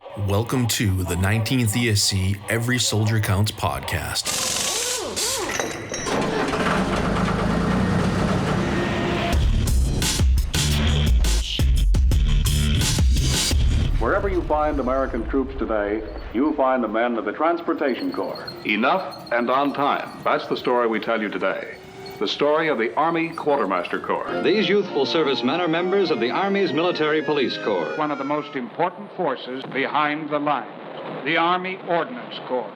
Welcome to the 19th ESC Every Soldier Counts podcast. Wherever you find American troops today, you find the men of the Transportation Corps. Enough and on time. That's the story we tell you today. The story of the Army Quartermaster Corps. These youthful servicemen are members of the Army's Military Police Corps. One of the most important forces behind the lines, the Army Ordnance Corps.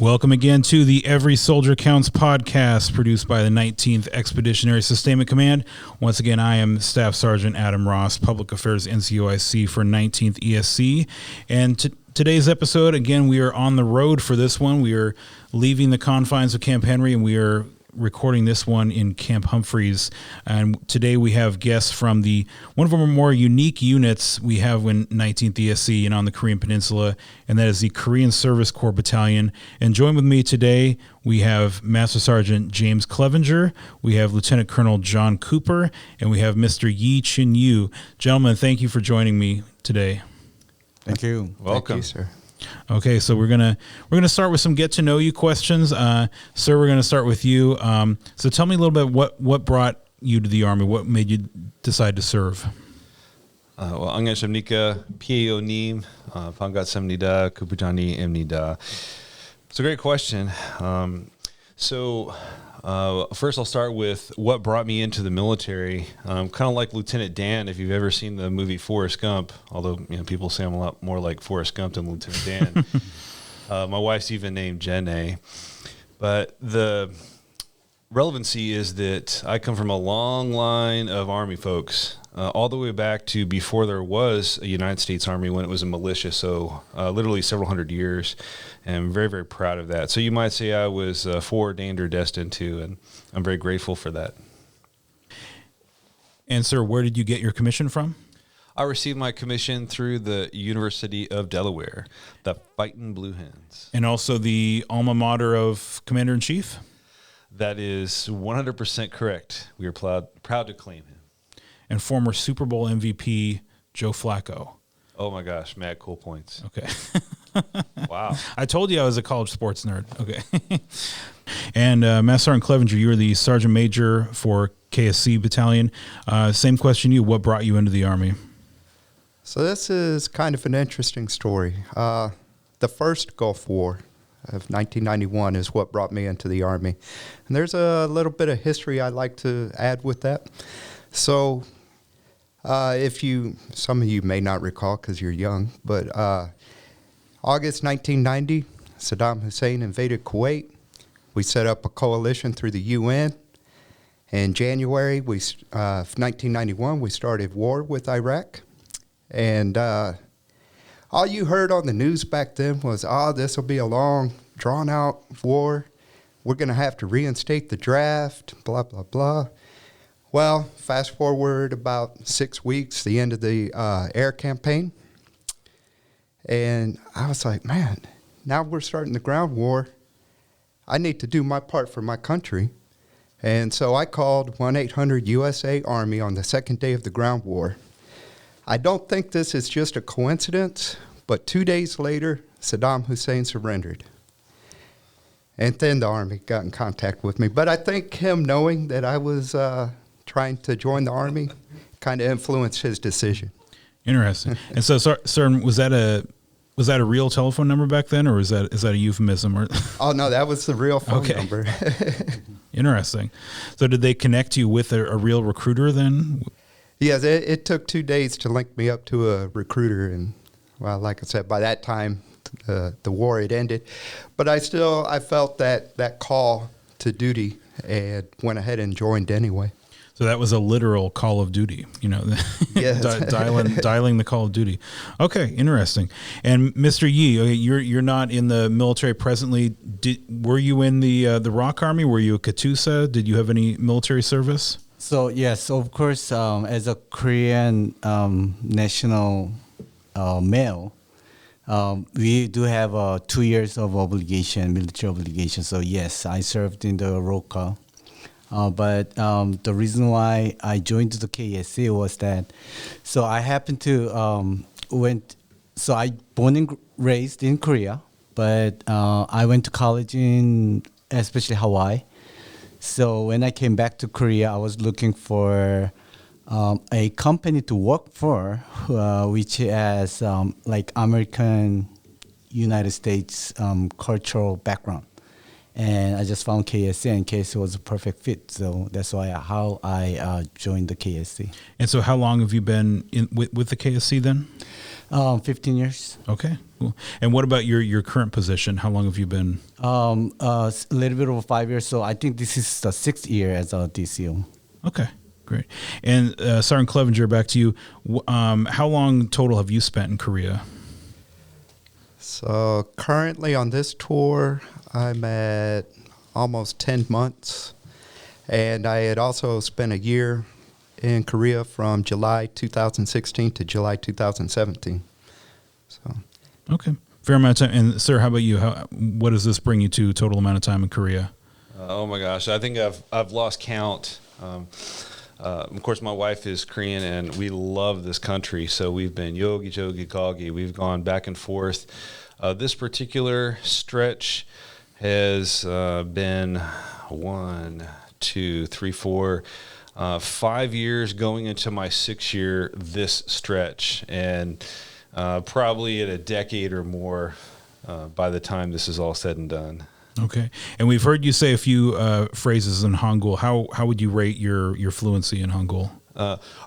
Welcome again to the Every Soldier Counts podcast, produced by the 19th Expeditionary Sustainment Command. Once again, I am Staff Sergeant Adam Ross, Public Affairs NCOIC for 19th ESC. And today's episode, again, we are on the road for this one. We are leaving the confines of Camp Henry, and we are recording this one in Camp Humphreys. And today we have guests from one of our more unique units we have in 19th ESC and on the Korean Peninsula, and that is the Korean Service Corps Battalion. And joined with me today, we have Master Sergeant James Clevinger, we have Lieutenant Colonel John Cooper, and we have Mr. Yi Chin Yu. Gentlemen, thank you for joining me today. Thank you. Welcome. Thank you, sir. Okay, so we're gonna start with some get to know you questions. Sir, we're gonna start with you. So tell me a little bit what brought you to the Army. What made you decide to serve? Angashimnika PAO님 반갑습니다. 부부장님입니다. It's a great question. First I'll start with what brought me into the military. Kind of like Lieutenant Dan, if you've ever seen the movie Forrest Gump, although people say I'm a lot more like Forrest Gump than Lieutenant Dan. My wife's even named Jenna. But the relevancy is that I come from a long line of Army folks, all the way back to before there was a United States Army, when it was a militia, so literally several hundred years, and I'm very, very proud of that. So you might say I was foreordained or destined to, and I'm very grateful for that. And sir, where did you get your commission from? I received my commission through the University of Delaware, the Fightin' Blue Hens. And also the alma mater of Commander-in-Chief? That is 100% correct. We are proud to claim him. And former Super Bowl MVP Joe Flacco. Oh my gosh, mad cool points. Okay. Wow. I told you I was a college sports nerd. Okay. And Master Sergeant Clevinger, you were the Sergeant Major for KSC Battalion. Same question to you. What brought you into the Army? So this is kind of an interesting story. The first Gulf War of 1991 is what brought me into the Army. And there's a little bit of history I'd like to add with that. So some of you may not recall because you're young, but August 1990, Saddam Hussein invaded Kuwait. We set up a coalition through the UN. In January 1991, we started war with Iraq. And all you heard on the news back then was, this will be a long, drawn-out war. We're going to have to reinstate the draft, blah, blah, blah. Well, fast forward about 6 weeks, the end of the air campaign. And I was like, man, now we're starting the ground war. I need to do my part for my country. And so I called 1-800-USA Army on the second day of the ground war. I don't think this is just a coincidence, but 2 days later, Saddam Hussein surrendered. And then the Army got in contact with me. But I think him knowing that I was trying to join the Army kind of influenced his decision. Interesting. And so, sir, was that a real telephone number back then, or is that a euphemism? Or Oh, no, that was the real phone number. Interesting. So did they connect you with a real recruiter then? Yes, it took 2 days to link me up to a recruiter. And, well, like I said, by that time, the war had ended. But I felt that call to duty and went ahead and joined anyway. So that was a literal call of duty, Yes. dialing the call of duty. Okay, interesting. And Mr. Yi, you're not in the military presently. Were you in the ROK Army? Were you a Katusa? Did you have any military service? So yes, of course, as a Korean national male, We do have 2 years of obligation, military obligation. So yes, I served in the roll call. But the reason why I joined the KSC was that, so I happened to I born and raised in Korea, but I went to college in especially Hawaii. So when I came back to Korea, I was looking for a company to work for, which has like American, United States cultural background. And I just found KSC, and KSC was a perfect fit. So that's how I joined the KSC. And so how long have you been with the KSC then? 15 years. Okay, cool. And what about your current position? How long have you been? A little bit over 5 years. So I think this is the 6th year as a DCO. Okay, great. And Sergeant Clevinger, back to you. How long total have you spent in Korea? So currently on this tour, I'm at almost 10 months. And I had also spent a year in Korea from July 2016 to July 2017. So, okay, fair amount of time. And sir, how about you? What does this bring you to total amount of time in Korea? Oh my gosh, I think I've lost count. Of course, my wife is Korean, and we love this country. So we've been yogi, jogi, gogi. We've gone back and forth. This particular stretch has been 1, 2, 3, 4, 5 years going into my 6th year this stretch, and probably at a decade or more by the time this is all said and done. Okay, and we've heard you say a few phrases in Hangul. How would you rate your fluency in Hangul?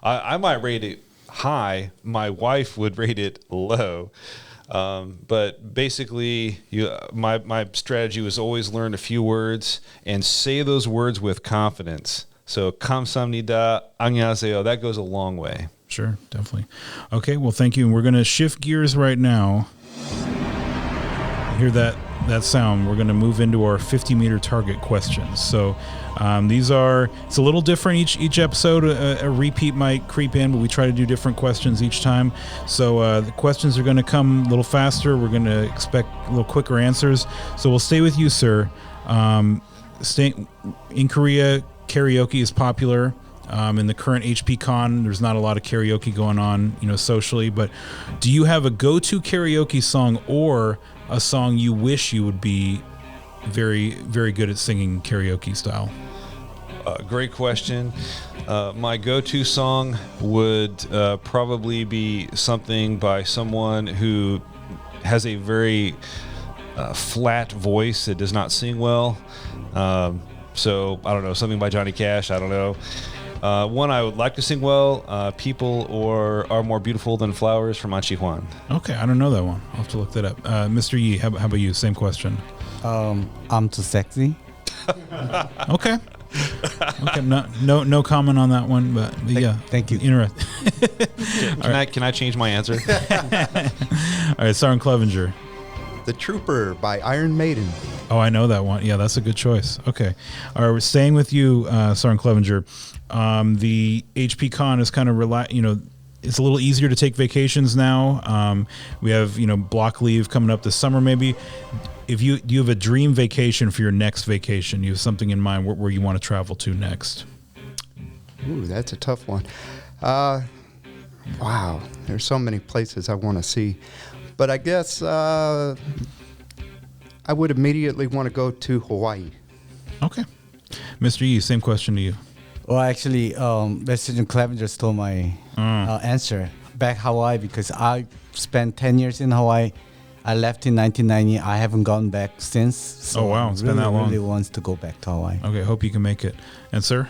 I might rate it high. My wife would rate it low. But basically, my strategy was always learn a few words and say those words with confidence. So, 감사합니다, 안녕하세요, that goes a long way. Sure, definitely. Okay, well, thank you. And we're going to shift gears right now. Hear that sound? We're going to move into our 50-meter target questions. So it's a little different each episode. A repeat might creep in, but we try to do different questions each time. So the questions are going to come a little faster. We're going to expect a little quicker answers. So we'll stay with you, sir. In Korea, karaoke is popular. In the current HP Con, there's not a lot of karaoke going on, socially. But do you have a go-to karaoke song or a song you wish you would be very, very good at singing karaoke style? Great question. My go-to song would probably be something by someone who has a very flat voice that does not sing well. So I don't know, something by Johnny Cash. I don't know. One I would like to sing well, People Are More Beautiful Than Flowers from An Chi-hwan. Okay, I don't know that one. I'll have to look that up. Mr. Yi, how about you? Same question. I'm too sexy. Okay. Okay, no comment on that one, but yeah. Thank you. Interesting. Can I change my answer? All right, Sergeant Clevinger. The Trooper by Iron Maiden. Oh, I know that one. Yeah, that's a good choice. Okay. All right, we're staying with you, Sergeant Clevinger. The HP Con is kind of it's a little easier to take vacations now. We have, block leave coming up this summer maybe. Do you have a dream vacation for your next vacation? You have something in mind where you want to travel to next? Ooh, that's a tough one. Wow, there's so many places I want to see. But I guess I would immediately want to go to Hawaii. Okay. Mr. Yi, same question to you. Well, actually, Sergeant Clevinger stole my answer. Back Hawaii, because I spent 10 years in Hawaii. I left in 1990. I haven't gone back since. So oh, wow. It's been that long. I really wants to go back to Hawaii. Okay, hope you can make it. And, sir?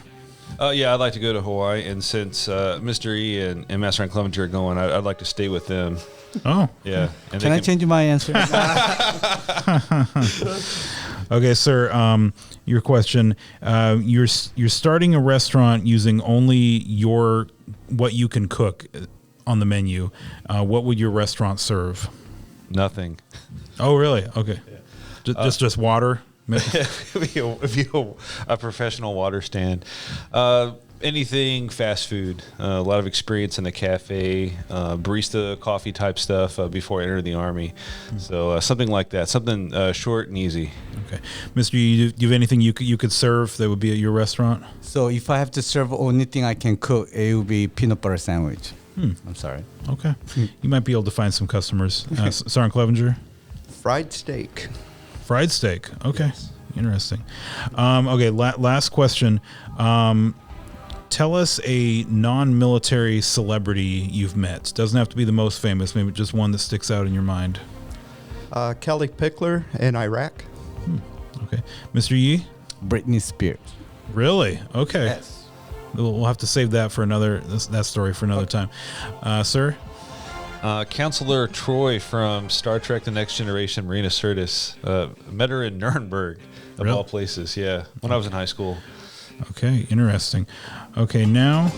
Yeah, I'd like to go to Hawaii. And since Mr. E and Master and Clevinger are going, I'd like to stay with them. Oh. Yeah. And can I change my answer? Okay, sir. Your question. You're starting a restaurant using only what you can cook on the menu. What would your restaurant serve? Nothing. Oh, really? Okay. Yeah. Just water. If you a professional water stand. Anything fast food. A lot of experience in the cafe, barista, coffee type stuff before I entered the Army. So something like that, something short and easy. Okay, Mr. Yi, do you have anything you could serve that would be at your restaurant? So if I have to serve only thing I can cook, it will be peanut butter sandwich. I'm sorry. Okay, you might be able to find some customers. Sergeant Clevinger? Fried steak. Fried steak. Okay, interesting. Okay, last question. Tell us a non-military celebrity you've met. Doesn't have to be the most famous, maybe just one that sticks out in your mind. Kelly Pickler in Iraq. Okay. Mr. Yi? Britney Spears. Really? Okay. Yes. We'll have to save that for that story for another time. Sir? Counselor Troy from Star Trek The Next Generation, Marina Sirtis. Met her in Nuremberg, of all places, yeah, when I was in high school. Okay, interesting. Okay, now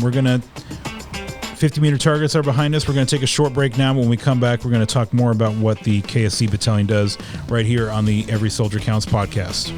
we're going to... 50-meter targets are behind us. We're going to take a short break now. When we come back, we're going to talk more about what the KSC Battalion does right here on the Every Soldier Counts podcast.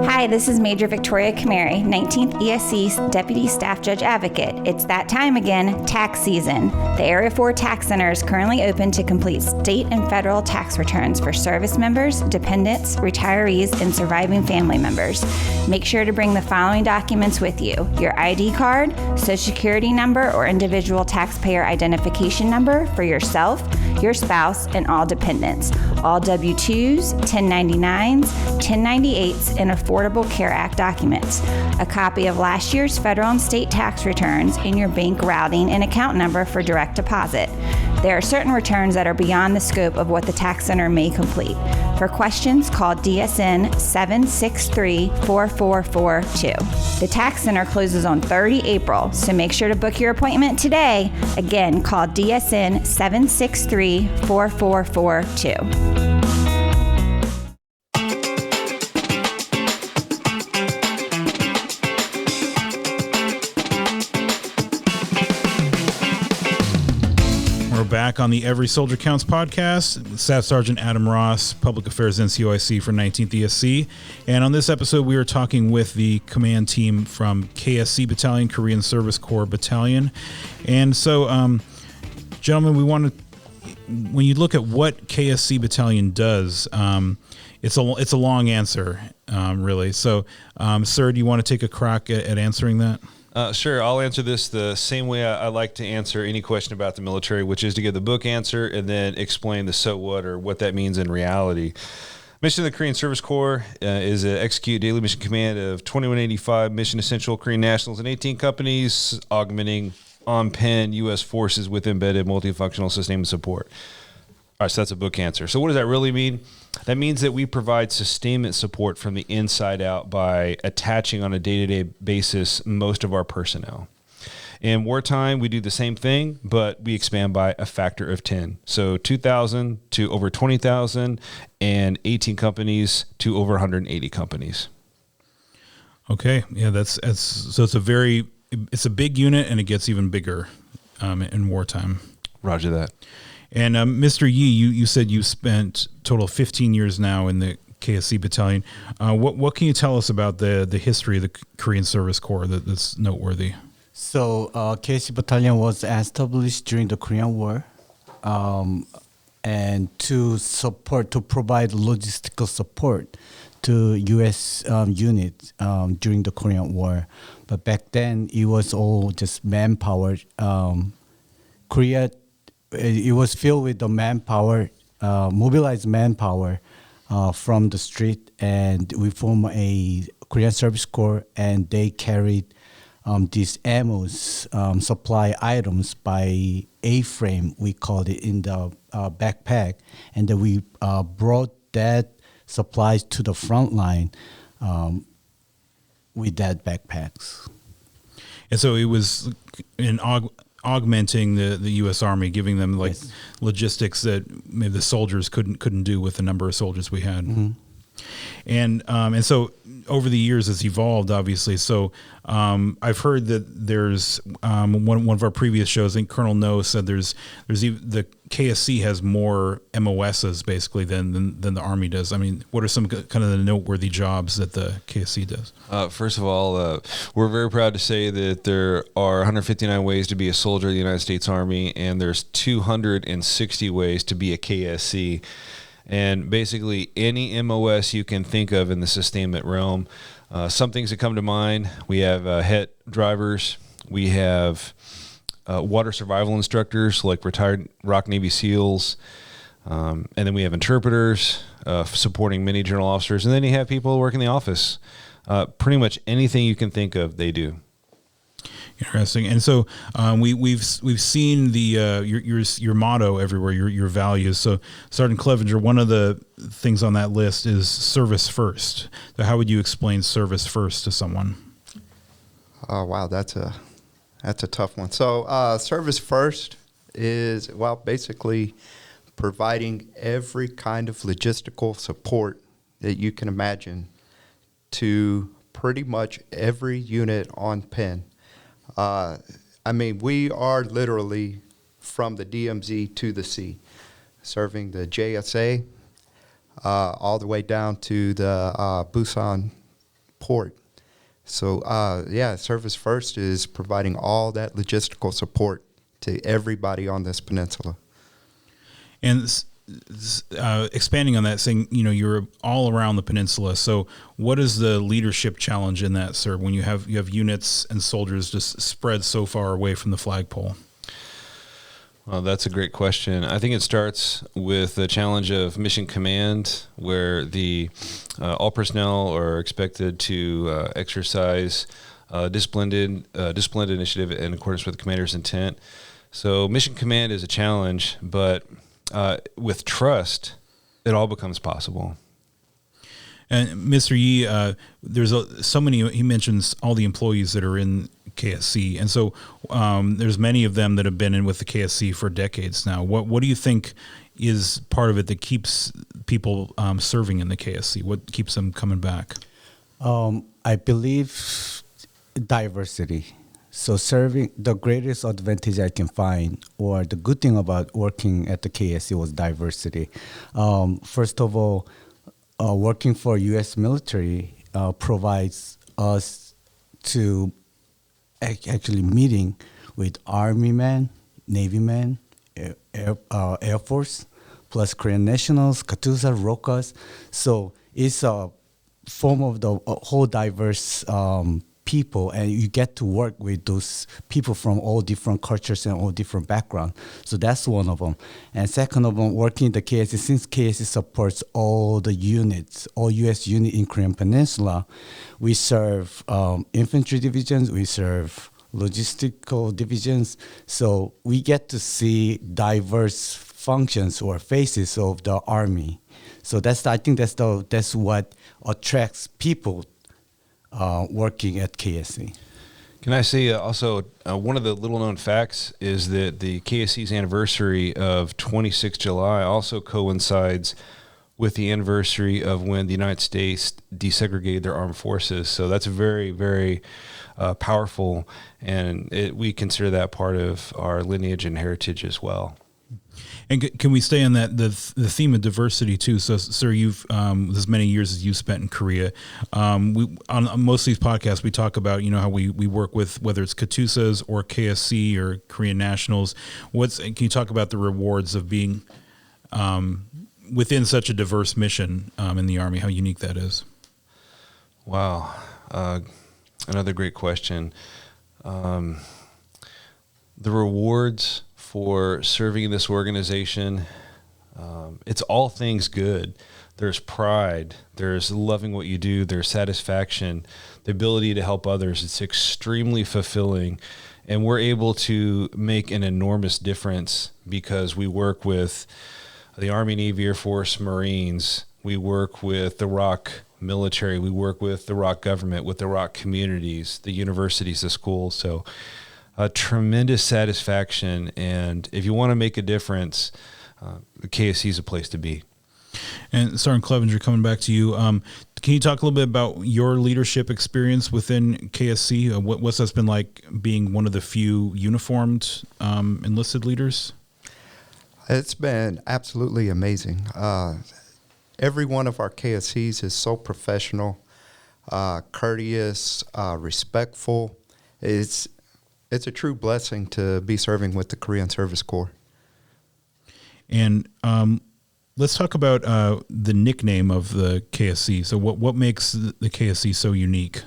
Hi, this is Major Victoria Camary, 19th ESC's Deputy Staff Judge Advocate. It's that time again, tax season. The Area 4 Tax Center is currently open to complete state and federal tax returns for service members, dependents, retirees, and surviving family members. Make sure to bring the following documents with you: your ID card, Social Security number or individual taxpayer identification number for yourself, your spouse, and all dependents, all W-2s, 1099s, 1098s, and Affordable Care Act documents, a copy of last year's federal and state tax returns, and your bank routing and account number for direct deposit. There are certain returns that are beyond the scope of what the tax center may complete. For questions, call DSN 763-4442. The tax center closes on 30 April, so make sure to book your appointment today. Again, call DSN 763-4442. Back on the Every Soldier Counts podcast, Staff Sergeant Adam Ross, Public Affairs NCOIC for 19th ESC. And on this episode, we are talking with the command team from KSC Battalion, Korean Service Corps Battalion. And so, gentlemen, we want to, when you look at what KSC Battalion does, it's a long answer, really. So, sir, do you want to take a crack at answering that? Sure. I'll answer this the same way I like to answer any question about the military, which is to give the book answer and then explain the so what or what that means in reality. Mission of the Korean Service Corps is to execute daily mission command of 2185 mission essential Korean nationals and 18 companies, augmenting on-pen U.S. forces with embedded multifunctional sustainment support. All right, so that's a book answer. So what does that really mean? That means that we provide sustainment support from the inside out by attaching on a day-to-day basis most of our personnel. In wartime, we do the same thing, but we expand by a factor of 10. So 2,000 to over 20,000 and 18 companies to over 180 companies. Okay. Yeah, so it's a big unit, and it gets even bigger in wartime. Roger that. And Mr. Yi, you said you spent a total of 15 years now in the KSC Battalion. What can you tell us about the history of the Korean Service Corps that's noteworthy? So KSC Battalion was established during the Korean War, and to provide logistical support to U.S. units during the Korean War. But back then, it was all just manpower. It was filled with the manpower, mobilized manpower from the street, and we formed a Korean Service Corps, and they carried these ammos, supply items by A-frame, we called it, in the backpack, and then we brought that supplies to the front line with that backpacks. And so it was augmenting the U.S. Army, giving them logistics that maybe the soldiers couldn't do with the number of soldiers we had. Mm-hmm. And so over the years it's evolved, obviously. So I've heard that there's one of our previous shows, I think Colonel No said there's the KSC has more MOSs basically than the Army does. I mean, what are some kind of the noteworthy jobs that the KSC does? First of all, we're very proud to say that there are 159 ways to be a soldier of the United States Army, and there's 260 ways to be a KSC. And basically any MOS you can think of in the sustainment realm. Some things that come to mind, we have HET drivers, we have water survival instructors like retired ROC Navy SEALs, and then we have interpreters supporting many general officers, and then you have people who work in the office. Pretty much anything you can think of, they do. Interesting. And so we've seen the your motto everywhere, your values. So Sergeant Clevinger, one of the things on that list is service first. So how would you explain service first to someone? Oh wow, that's a tough one. So service first is basically providing every kind of logistical support that you can imagine to pretty much every unit on PEN. I mean, we are literally from the DMZ to the sea, serving the JSA all the way down to the Busan port. So, Service First is providing all that logistical support to everybody on this peninsula. And expanding on that, saying, you're all around the peninsula. So what is the leadership challenge in that, sir, when you have units and soldiers just spread so far away from the flagpole? Well, that's a great question. I think it starts with the challenge of mission command, where the all personnel are expected to exercise disciplined initiative in accordance with the commander's intent. So mission command is a challenge, but with trust, it all becomes possible. And Mr. Yi, there's so many. He mentions all the employees that are in KSC, and so there's many of them that have been in with the KSC for decades now. What do you think is part of it that keeps people serving in the KSC? What keeps them coming back? I believe diversity. So serving, the greatest advantage I can find, or the good thing about working at the KSC, was diversity. First of all, working for U.S. military provides us to actually meeting with Army men, Navy men, Air Force, plus Korean nationals, Katusa, Rokas. So it's a form of the whole diverse people, and you get to work with those people from all different cultures and all different backgrounds. So that's one of them. And second of them, working in the KSC, since KSC supports all the units, all U.S. units in Korean Peninsula, we serve infantry divisions, we serve logistical divisions. So we get to see diverse functions or faces of the Army. So I think that's what attracts people working at KSC. Can I say also one of the little-known facts is that the KSC's anniversary of 26 July also coincides with the anniversary of when the United States desegregated their armed forces. So that's very, very powerful, and we consider that part of our lineage and heritage as well. And can we stay on that, the theme of diversity too? So, sir, you've as many years as you spent in Korea. On most of these podcasts, we talk about how we work with, whether it's Katusas or KSC or Korean nationals. Can you talk about the rewards of being within such a diverse mission in the Army? How unique that is? Wow, another great question. The rewards for serving in this organization, it's all things good. There's pride, there's loving what you do, there's satisfaction, the ability to help others. It's extremely fulfilling, and we're able to make an enormous difference because we work with the Army, Navy, Air Force, Marines. We work with the ROC military. We work with the ROC government, with the ROC communities, the universities, the schools. So a tremendous satisfaction, and if you want to make a difference, the KSC is a place to be. And Sergeant Clevinger, coming back to you, can you talk a little bit about your leadership experience within KSC? What's that's been like being one of the few uniformed enlisted leaders? It's been absolutely amazing. Every one of our KSCs is so professional, courteous, respectful. It's a true blessing to be serving with the Korean Service Corps. And let's talk about the nickname of the KSC. So what makes the KSC so unique?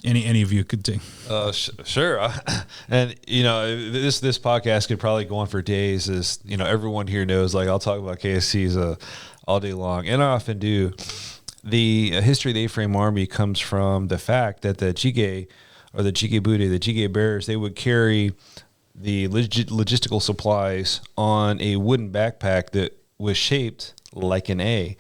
Any of you could take. Sure. And, this podcast could probably go on for days, as, everyone here knows, like, I'll talk about KSCs all day long, and I often do. The history of the A-frame Army comes from the fact that the Jige, or the Jige Bude, the Jige bearers, they would carry the logistical supplies on a wooden backpack that was shaped like an A.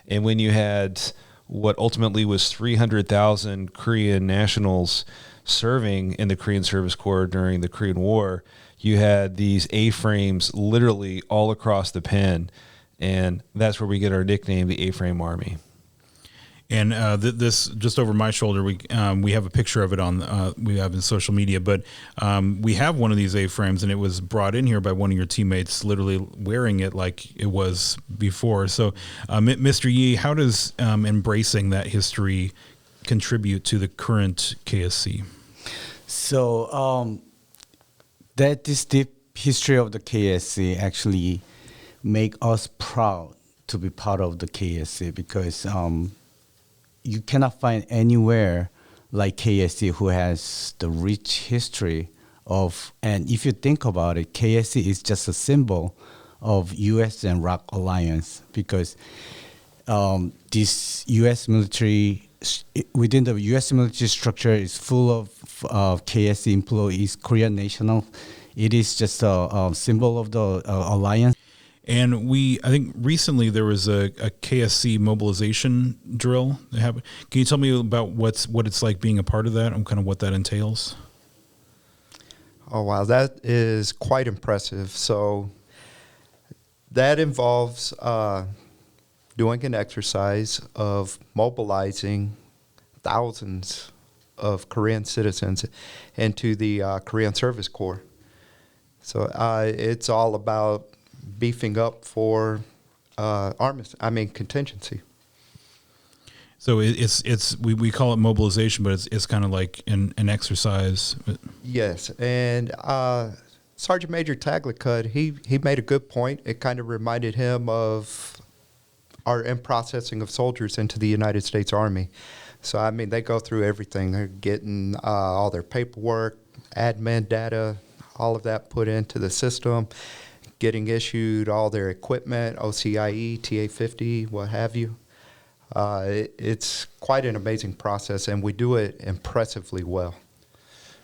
And when you had what ultimately was 300,000 Korean nationals serving in the Korean Service Corps during the Korean War, you had these A-frames literally all across the pen. And that's where we get our nickname, the A-frame Army. And this just over my shoulder, we have a picture of it on we have in social media, but we have one of these A-frames, and it was brought in here by one of your teammates, literally wearing it like it was before. So, Mr. Yi, how does embracing that history contribute to the current KSC? So this deep history of the KSC actually make us proud to be part of the KSC, because you cannot find anywhere like KSC who has the rich history of, and if you think about it, KSC is just a symbol of U.S. and ROK alliance, because this U.S. military, within the U.S. military structure, is full of KSC employees, Korean national. It is just a symbol of the alliance. And I think recently there was a KSC mobilization drill that happened. Can you tell me about what it's like being a part of that and kind of what that entails? Oh, wow, that is quite impressive. So that involves doing an exercise of mobilizing thousands of Korean citizens into the Korean Service Corps. So it's all about beefing up for contingency. So it's we call it mobilization, but it's kind of like an exercise. Yes, and Sergeant Major Taglicut, he made a good point. It kind of reminded him of our in-processing of soldiers into the United States Army. So, I mean, they go through everything. They're getting all their paperwork, admin data, all of that put into the system, getting issued all their equipment, OCIE, TA-50, what have you. It's quite an amazing process, and we do it impressively well.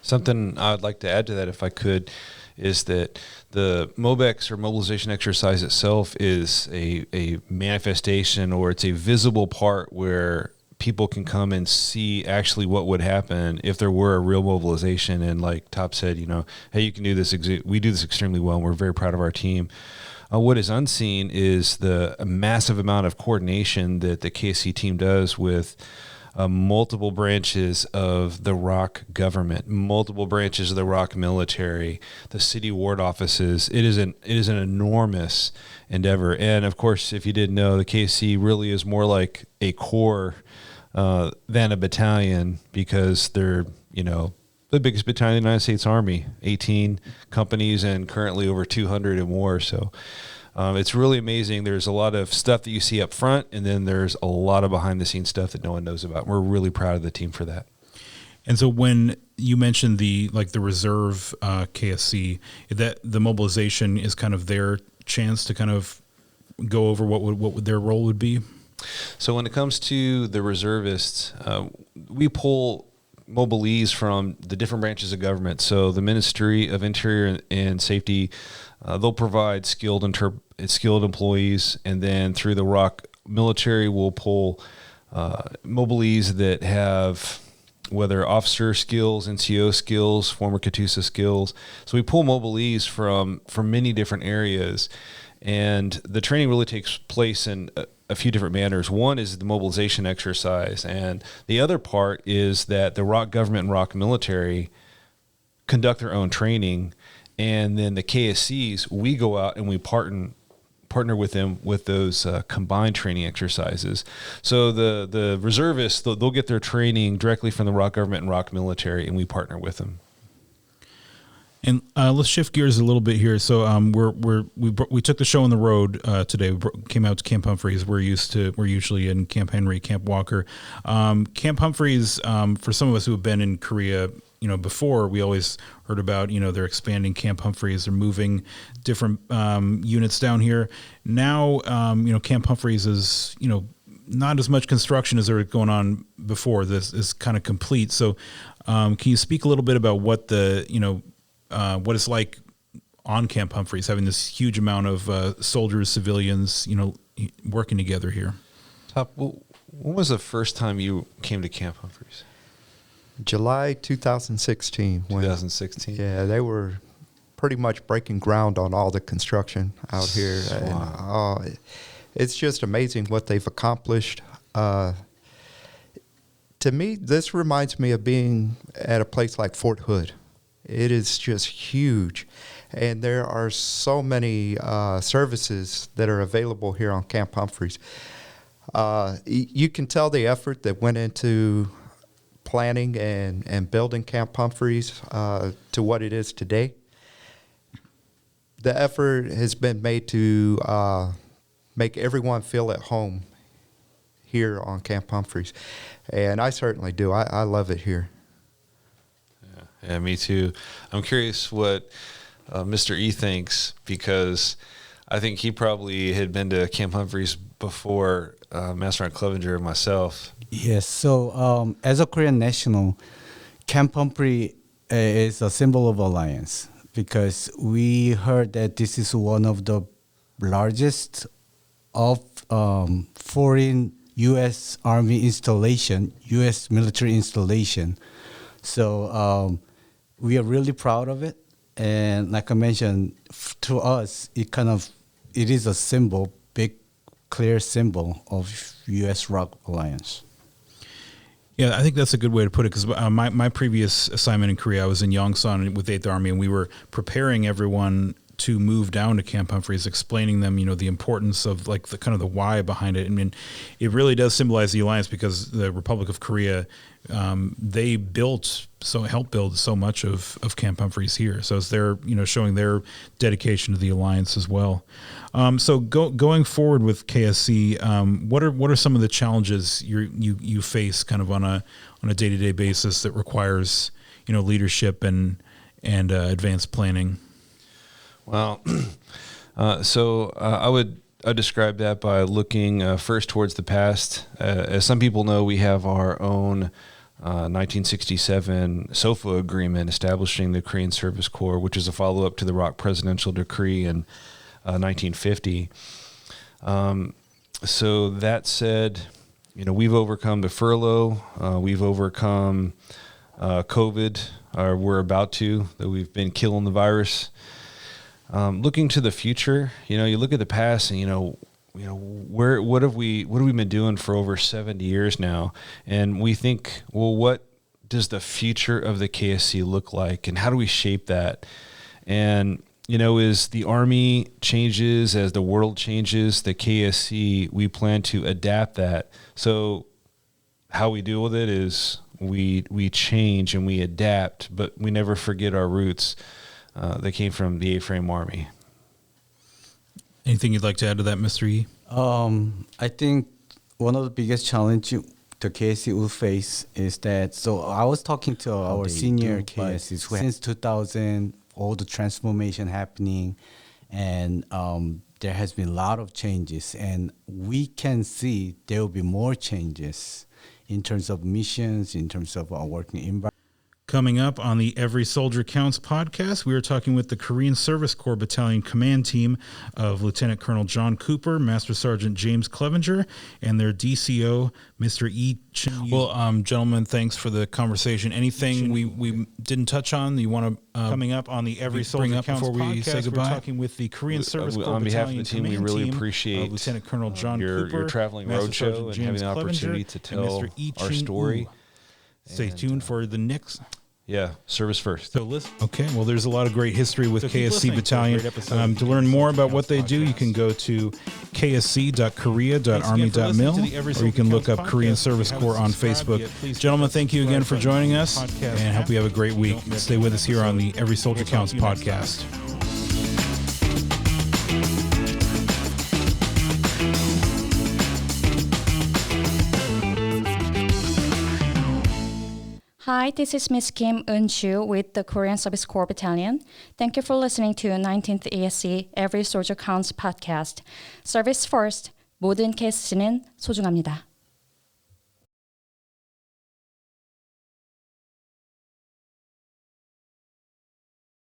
Something I'd like to add to that, if I could, is that the MOBEX, or mobilization exercise itself, is a manifestation, or it's a visible part where people can come and see actually what would happen if there were a real mobilization. And like Top said, hey, you can do this. We do this extremely well, and we're very proud of our team. What is unseen is the massive amount of coordination that the KSC team does with multiple branches of the ROK government, multiple branches of the ROK military, the city ward offices. It is an enormous endeavor. And of course, if you didn't know, the KSC really is more like a corps than a battalion, because they're, the biggest battalion in the United States Army, 18 companies and currently over 200 and more. So it's really amazing. There's a lot of stuff that you see up front, and then there's a lot of behind the scenes stuff that no one knows about. We're really proud of the team for that. And so when you mentioned the reserve KSC, that the mobilization is kind of their chance to kind of go over what their role would be. So when it comes to the reservists, we pull mobilees from the different branches of government. So the Ministry of Interior and Safety, they'll provide skilled employees, and then through the ROK military, we'll pull mobilees that have whether officer skills, NCO skills, former Katusa skills. So we pull mobilees from many different areas. And the training really takes place in a few different manners. One is the mobilization exercise, and the other part is that the ROK government and ROK military conduct their own training, and then the KSCs, we go out and we partner with them with those combined training exercises. So the reservists, they'll get their training directly from the ROK government and ROK military, and we partner with them. And let's shift gears a little bit here. So we took the show on the road today. We came out to Camp Humphreys. We're usually in Camp Henry, Camp Walker. Camp Humphreys, for some of us who have been in Korea, before, we always heard about, they're expanding Camp Humphreys. They're moving different units down here. Now, Camp Humphreys is, not as much construction as there was going on before. This is kind of complete. So can you speak a little bit about what what it's like on Camp Humphreys, having this huge amount of soldiers, civilians, working together here? Top, when was the first time you came to Camp Humphreys? July 2016. 2016? Yeah, they were pretty much breaking ground on all the construction out here. Wow. And, it's just amazing what they've accomplished. To me, this reminds me of being at a place like Fort Hood. It is just huge. And there are so many services that are available here on Camp Humphreys. You can tell the effort that went into planning and building Camp Humphreys to what it is today. The effort has been made to make everyone feel at home here on Camp Humphreys. And I certainly do. I love it here. Yeah, me too. I'm curious what Mr. E thinks, because I think he probably had been to Camp Humphreys before Master Sergeant Clevinger and myself. Yes. So as a Korean national, Camp Humphrey is a symbol of alliance, because we heard that this is one of the largest of foreign U.S. Army installation, U.S. military installation. So we are really proud of it. And like I mentioned, to us, it is a symbol, big, clear symbol of U.S. ROK alliance. Yeah, I think that's a good way to put it, because my previous assignment in Korea, I was in Yongsan with 8th Army, and we were preparing everyone to move down to Camp Humphreys, explaining them, the importance of like the kind of the why behind it. I mean, it really does symbolize the alliance, because the Republic of Korea, they helped build so much of Camp Humphreys here. So it's their, showing their dedication to the alliance as well. So going forward with KSC, what are some of the challenges you face kind of on a day-to-day basis that requires, leadership and advanced planning? Well, I'd describe that by looking first towards the past. As some people know, we have our own 1967 SOFA agreement establishing the Korean Service Corps, which is a follow-up to the ROK Presidential Decree in 1950. So that said, we've overcome the furlough, we've overcome COVID, or we're about to, that we've been killing the virus. Looking to the future, you look at the past, and what have we been doing for over 70 years now? And we think, well, what does the future of the KSC look like, and how do we shape that? And as the Army changes, as the world changes, the KSC, we plan to adapt that. So how we deal with it is we change and we adapt, but we never forget our roots. That came from the A-frame Army. Anything you'd like to add to that, Mr. E? I think one of the biggest challenges the KSC will face is that, so I was talking to our senior KSCs who since 2000, all the transformation happening, and there has been a lot of changes, and we can see there will be more changes in terms of missions, in terms of our working environment. Coming up on the Every Soldier Counts podcast, we are talking with the Korean Service Corps Battalion command team of Lieutenant Colonel John Cooper, Master Sergeant James Clevinger, and their DCO, Mr. E. Chin. Well, gentlemen, thanks for the conversation. Anything we didn't touch on you want to coming up on the Every Soldier Counts before we say goodbye? We're talking with the Korean Service Corps on behalf of Battalion the team, we really appreciate Lieutenant Colonel John your Cooper, traveling roadshow and having the opportunity to tell our story. Stay tuned for the next. Yeah, service first. So listen. Okay, well, there's a lot of great history with KSC Battalion. To learn more about what they do, you can go to ksc.korea.army.mil, or you can look up Korean Service Corps on Facebook. Gentlemen, thank you again for joining us, and hope you have a great week. Stay with us here on the Every Soldier Counts podcast. Hi, this is Miss Kim Eun-chu with the Korean Service Corps Battalion. Thank you for listening to 19th ESC Every Soldier Counts podcast. Service first, 모든 KSC는 소중합니다.